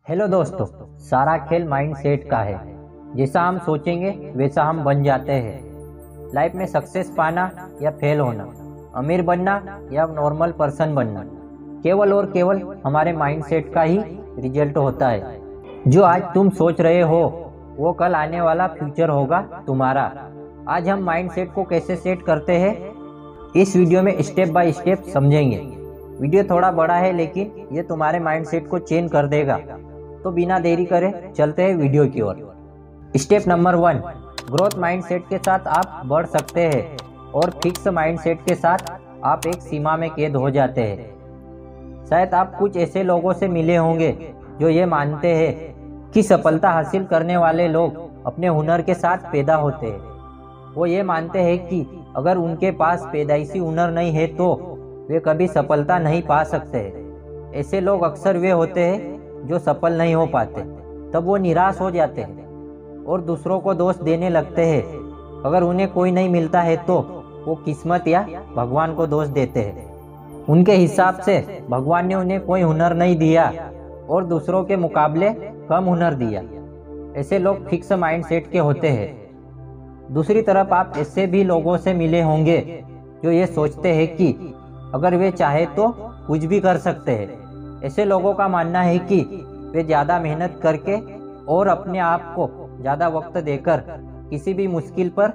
Hello दोस्तों, सारा खेल माइंड सेट का है। जैसा हम सोचेंगे वैसा हम बन जाते हैं। लाइफ में सक्सेस पाना या फेल होना, अमीर बनना या नॉर्मल पर्सन बनना, केवल और केवल हमारे माइंड सेट का ही रिजल्ट होता है। जो आज तुम सोच रहे हो वो कल आने वाला फ्यूचर होगा तुम्हारा। आज हम माइंड सेट को कैसे सेट करते हैं इस वीडियो में स्टेप बाय स्टेप समझेंगे। वीडियो थोड़ा बड़ा है लेकिन ये तुम्हारे माइंड सेट को चेंज कर देगा। तो बिना देरी करे चलते हैं वीडियो की ओर। स्टेप नंबर 1, ग्रोथ माइंडसेट के साथ आप बढ़ सकते हैं और फिक्स माइंडसेट के साथ आप एक सीमा में कैद हो जाते हैं। शायद आप कुछ ऐसे लोगों से मिले होंगे जो ये मानते हैं कि सफलता हासिल करने वाले लोग अपने हुनर के साथ पैदा होते हैं। वो ये मानते हैं कि अगर उनके पास पैदाइशी हुनर नहीं है तो वे कभी सफलता नहीं पा सकते। ऐसे लोग अक्सर वे होते हैं जो सफल नहीं हो पाते। तब वो निराश हो जाते हैं और दूसरों को दोष देने लगते हैं। अगर उन्हें कोई नहीं मिलता है तो वो किस्मत या भगवान को दोष देते हैं। उनके हिसाब से भगवान ने उन्हें कोई हुनर नहीं दिया और दूसरों के मुकाबले कम हुनर दिया। ऐसे लोग फिक्स माइंडसेट के होते हैं। दूसरी तरफ आप ऐसे भी लोगों से मिले होंगे जो ये सोचते हैं कि अगर वे चाहे तो कुछ भी कर सकते हैं। ऐसे लोगों का मानना है कि वे ज़्यादा मेहनत करके और अपने आप को ज़्यादा वक्त देकर किसी भी मुश्किल पर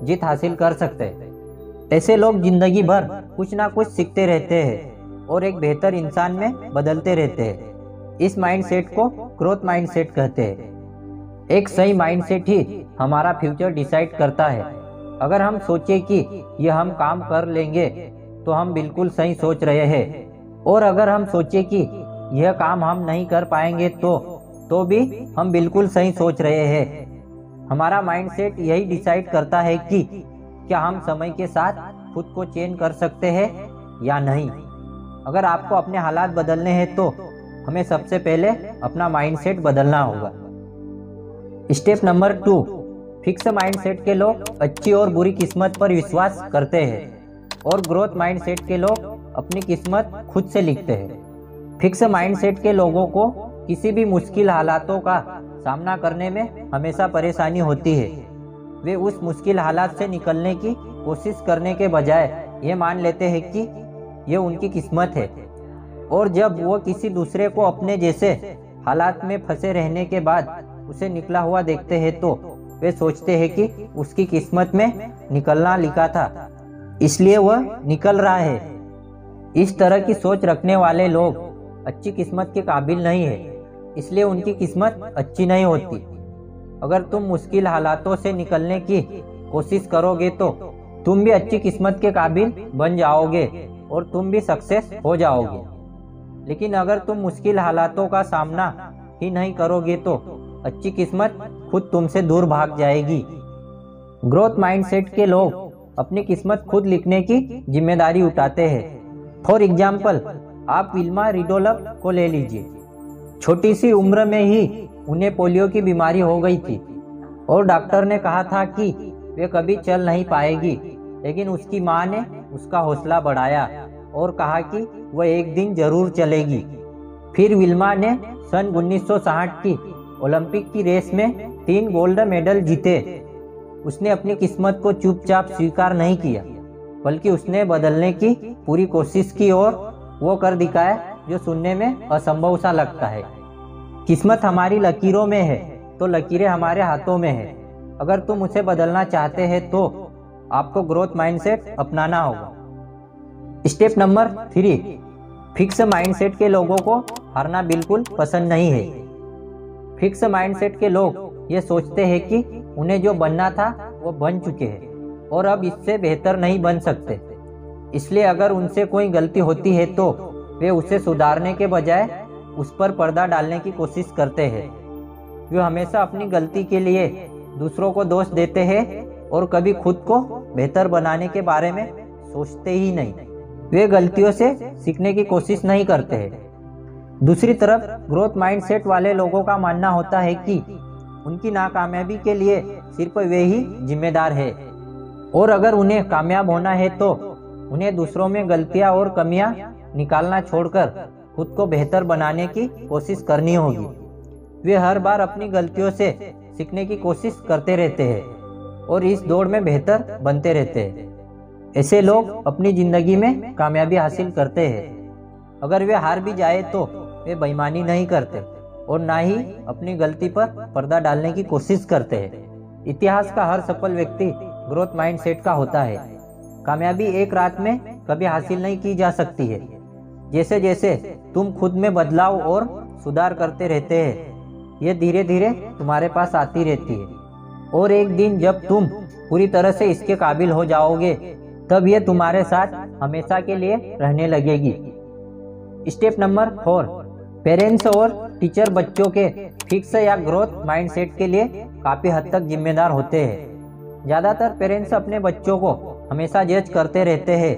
जीत हासिल कर सकते हैं। ऐसे लोग जिंदगी भर कुछ ना कुछ सीखते रहते हैं और एक बेहतर इंसान में बदलते रहते हैं। इस माइंडसेट को ग्रोथ माइंडसेट कहते हैं। एक सही माइंडसेट ही हमारा फ्यूचर डिसाइड करता है। अगर हम सोचे कि यह हम काम कर लेंगे तो हम बिल्कुल सही सोच रहे हैं, और अगर हम सोचे कि यह काम हम नहीं कर पाएंगे तो भी हम बिल्कुल सही सोच रहे हैं। हमारा माइंडसेट यही डिसाइड करता है कि क्या हम समय के साथ खुद को चेंज कर सकते हैं या नहीं। अगर आपको अपने हालात बदलने हैं तो हमें सबसे पहले अपना माइंडसेट बदलना होगा। स्टेप नंबर 2, फिक्स माइंडसेट के लोग अच्छी और बुरी किस्मत पर विश्वास करते हैं और ग्रोथ माइंडसेट के लोग अपनी किस्मत खुद से लिखते हैं। फिक्स माइंडसेट के लोगों को किसी भी मुश्किल हालातों का सामना करने में हमेशा परेशानी होती है। वे उस मुश्किल हालात से निकलने की कोशिश करने के बजाय ये मान लेते हैं कि ये उनकी किस्मत है, और जब वो किसी दूसरे को अपने जैसे हालात में फंसे रहने के बाद उसे निकला हुआ देखते हैं तो वे सोचते हैं कि उसकी किस्मत में निकलना लिखा था, इसलिए वह निकल रहा है। इस तरह की सोच रखने वाले लोग अच्छी किस्मत के काबिल नहीं है, इसलिए उनकी किस्मत अच्छी नहीं होती। अगर तुम मुश्किल हालातों से निकलने की कोशिश करोगे तो तुम भी अच्छी किस्मत के काबिल बन जाओगे और तुम भी सक्सेस हो जाओगे। लेकिन अगर तुम मुश्किल हालातों का सामना ही नहीं करोगे तो अच्छी किस्मत खुद तुमसे दूर भाग जाएगी। ग्रोथ माइंडसेट के लोग अपनी किस्मत खुद लिखने की जिम्मेदारी उठाते हैं। फॉर एग्जाम्पल, आप विल्मा रिडोलफ को ले लीजिए। छोटी सी उम्र में ही उन्हें पोलियो की बीमारी हो गई थी और डॉक्टर ने कहा था कि वे कभी चल नहीं पाएगी, लेकिन उसकी मां ने उसका हौसला बढ़ाया और कहा कि वह एक दिन जरूर चलेगी। फिर विल्मा ने सन 1960 की ओलंपिक की रेस में 3 गोल्ड मेडल जीते। उसने अपनी किस्मत को चुपचाप स्वीकार नहीं किया, बल्कि उसने बदलने की पूरी कोशिश की और वो कर दिखाया जो सुनने में असंभव सा लगता है। किस्मत हमारी लकीरों में है तो लकीरें हमारे हाथों में है। अगर तुम उसे बदलना चाहते हैं तो आपको ग्रोथ माइंडसेट अपनाना होगा। स्टेप नंबर 3, फिक्स माइंडसेट के लोगों को हारना बिल्कुल पसंद नहीं है। फिक्स माइंडसेट के लोग ये सोचते हैं कि उन्हें जो बनना था वो बन चुके हैं और अब इससे बेहतर नहीं बन सकते। इसलिए अगर उनसे कोई गलती होती है तो वे उसे सुधारने के बजाय उस पर पर्दा डालने की कोशिश करते हैं। वे हमेशा अपनी गलती के लिए दूसरों को दोष देते हैं और कभी खुद को बेहतर बनाने के बारे में सोचते ही नहीं। वे गलतियों से सीखने की कोशिश नहीं करते हैं। दूसरी तरफ ग्रोथ माइंडसेट वाले लोगों का मानना होता है कि उनकी नाकामयाबी के लिए सिर्फ वे ही जिम्मेदार है, और अगर उन्हें कामयाब होना है तो उन्हें दूसरों में गलतियां और कमियां निकालना छोड़कर खुद को बेहतर बनाने की कोशिश करनी होगी। वे हर बार अपनी गलतियों से सीखने की कोशिश करते रहते हैं और इस दौड़ में बेहतर बनते रहते हैं। ऐसे लोग अपनी जिंदगी में कामयाबी हासिल करते हैं। अगर वे हार भी जाए तो वे बेईमानी नहीं करते और ना ही अपनी गलती पर पर्दा डालने की कोशिश करते हैं। इतिहास का हर सफल व्यक्ति ग्रोथ माइंडसेट का होता है। कामयाबी एक रात में कभी हासिल नहीं की जा सकती है। जैसे जैसे तुम खुद में बदलाव और सुधार करते रहते हैं, ये धीरे धीरे तुम्हारे पास आती रहती है और एक दिन जब तुम पूरी तरह से इसके काबिल हो जाओगे, तब ये तुम्हारे साथ हमेशा के लिए रहने लगेगी। स्टेप नंबर 4, पेरेंट्स और टीचर बच्चों के फिक्स या ग्रोथ माइंडसेट के लिए काफ़ी हद तक जिम्मेदार होते हैं। ज़्यादातर पेरेंट्स अपने बच्चों को हमेशा जज करते रहते हैं,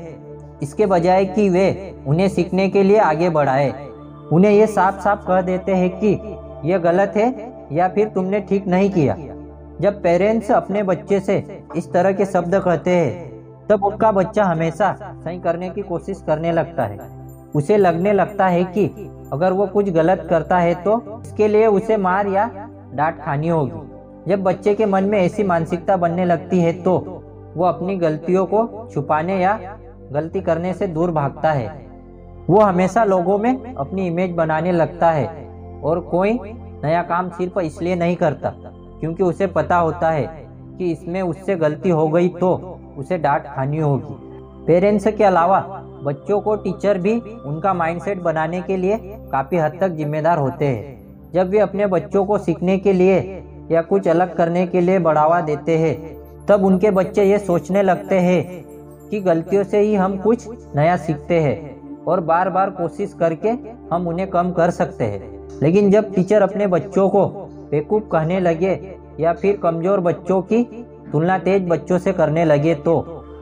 इसके बजाय कि वे उन्हें सीखने के लिए आगे बढ़ाए। उन्हें ये साफ साफ कह देते हैं कि यह गलत है या फिर तुमने ठीक नहीं किया। जब पेरेंट्स अपने बच्चे से इस तरह के शब्द कहते हैं, तब उनका बच्चा हमेशा सही करने की कोशिश करने लगता है। उसे लगने लगता है कि अगर वो कुछ गलत करता है तो इसके लिए उसे मार या डांट खानी होगी। जब बच्चे के मन में ऐसी मानसिकता बनने लगती है तो वो अपनी गलतियों को छुपाने या गलती करने से दूर भागता है। वो हमेशा लोगों में अपनी इमेज बनाने लगता है और कोई नया काम सिर्फ इसलिए नहीं करता क्योंकि उसे पता होता है कि इसमें उससे गलती हो गई तो उसे डांट खानी होगी। पेरेंट्स के अलावा बच्चों को टीचर भी उनका माइंडसेट बनाने के लिए काफ़ी हद तक जिम्मेदार होते हैं। जब वे अपने बच्चों को सीखने के लिए या कुछ अलग करने के लिए बढ़ावा देते हैं, तब उनके बच्चे ये सोचने लगते हैं कि गलतियों से ही हम कुछ नया सीखते हैं और बार बार कोशिश करके हम उन्हें कम कर सकते हैं। लेकिन जब टीचर अपने बच्चों को बेवकूफ़ कहने लगे या फिर कमज़ोर बच्चों की तुलना तेज बच्चों से करने लगे, तो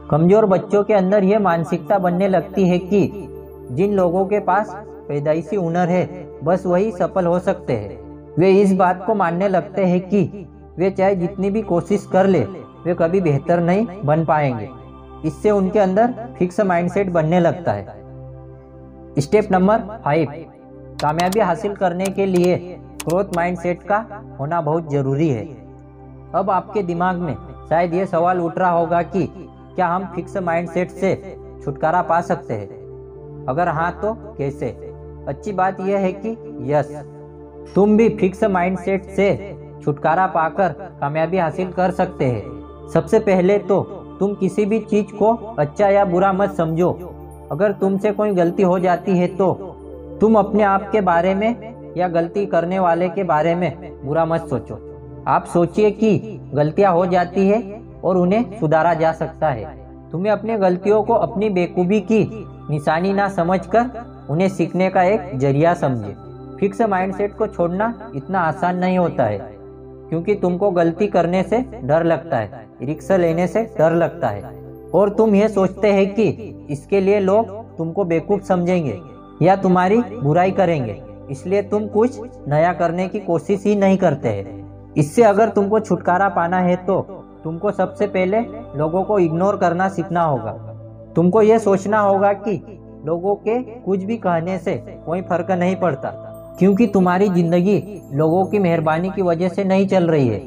कमज़ोर बच्चों के अंदर यह मानसिकता बनने लगती है कि जिन लोगों के पास पैदाइशी हुनर है बस वही सफल हो सकते हैं। वे इस बात को मानने लगते हैं कि वे चाहे जितनी भी कोशिश कर ले, वे कभी बेहतर नहीं बन पाएंगे। इससे उनके अंदर फिक्स माइंडसेट बनने लगता है। स्टेप नंबर 5, कामयाबी हासिल करने के लिए ग्रोथ माइंडसेट का होना बहुत जरूरी है। अब आपके दिमाग में शायद ये सवाल उठ रहा होगा कि क्या हम फिक्स माइंडसेट से छुटकारा पा सकते हैं? अगर हाँ तो कैसे? अच्छी बात यह है कि यस, तुम भी फिक्स माइंडसेट से छुटकारा पाकर कामयाबी हासिल कर सकते हैं। सबसे पहले तो तुम किसी भी चीज को अच्छा या बुरा मत समझो। अगर तुमसे कोई गलती हो जाती है तो तुम अपने आप के बारे में या गलती करने वाले के बारे में बुरा मत सोचो। आप सोचिए कि गलतियां हो जाती है और उन्हें सुधारा जा सकता है। तुम्हें अपनी गलतियों को अपनी बेवकूफ़ी की निशानी ना समझकर उन्हें सीखने का एक जरिया समझे। फिक्स माइंडसेट को छोड़ना इतना आसान नहीं होता है क्योंकि तुमको गलती करने से डर लगता है, रिस्क लेने से डर लगता है और तुम ये सोचते हैं कि इसके लिए लोग तुमको बेवकूफ़ समझेंगे या तुम्हारी बुराई करेंगे, इसलिए तुम कुछ नया करने की कोशिश ही नहीं करते हैं। इससे अगर तुमको छुटकारा पाना है तो तुमको सबसे पहले लोगों को इग्नोर करना सीखना होगा। तुमको ये सोचना होगा कि लोगों के कुछ भी कहने से कोई फर्क नहीं पड़ता क्योंकि तुम्हारी जिंदगी लोगों की मेहरबानी की वजह से नहीं चल रही है।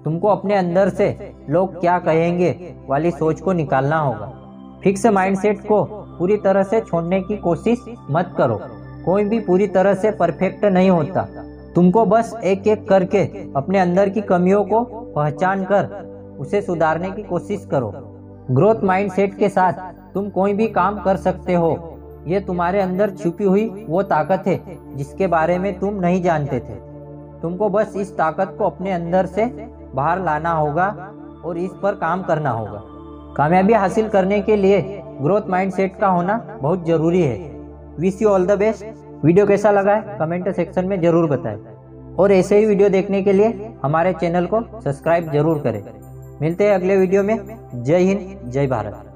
तुमको अपने अंदर से लोग क्या कहेंगे वाली सोच को निकालना होगा। फिक्स माइंडसेट को पूरी तरह से छोड़ने की कोशिश मत करो। कोई भी पूरी तरह से परफेक्ट नहीं होता। तुमको बस एक एक करके अपने अंदर की कमियों को पहचान कर उसे सुधारने की कोशिश करो। ग्रोथ माइंडसेट के साथ तुम कोई भी काम कर सकते हो। ये तुम्हारे अंदर छुपी हुई वो ताकत है जिसके बारे में तुम नहीं जानते थे। तुमको बस इस ताकत को अपने अंदर से बाहर लाना होगा और इस पर काम करना होगा। कामयाबी हासिल करने के लिए ग्रोथ माइंडसेट का होना बहुत ज़रूरी है। Wish you all the best. Video कैसा लगा है कमेंट सेक्शन में ज़रूर बताएं और ऐसे ही वीडियो देखने के लिए हमारे चैनल को सब्सक्राइब जरूर करें। मिलते हैं अगले वीडियो में। जय हिंद, जय भारत।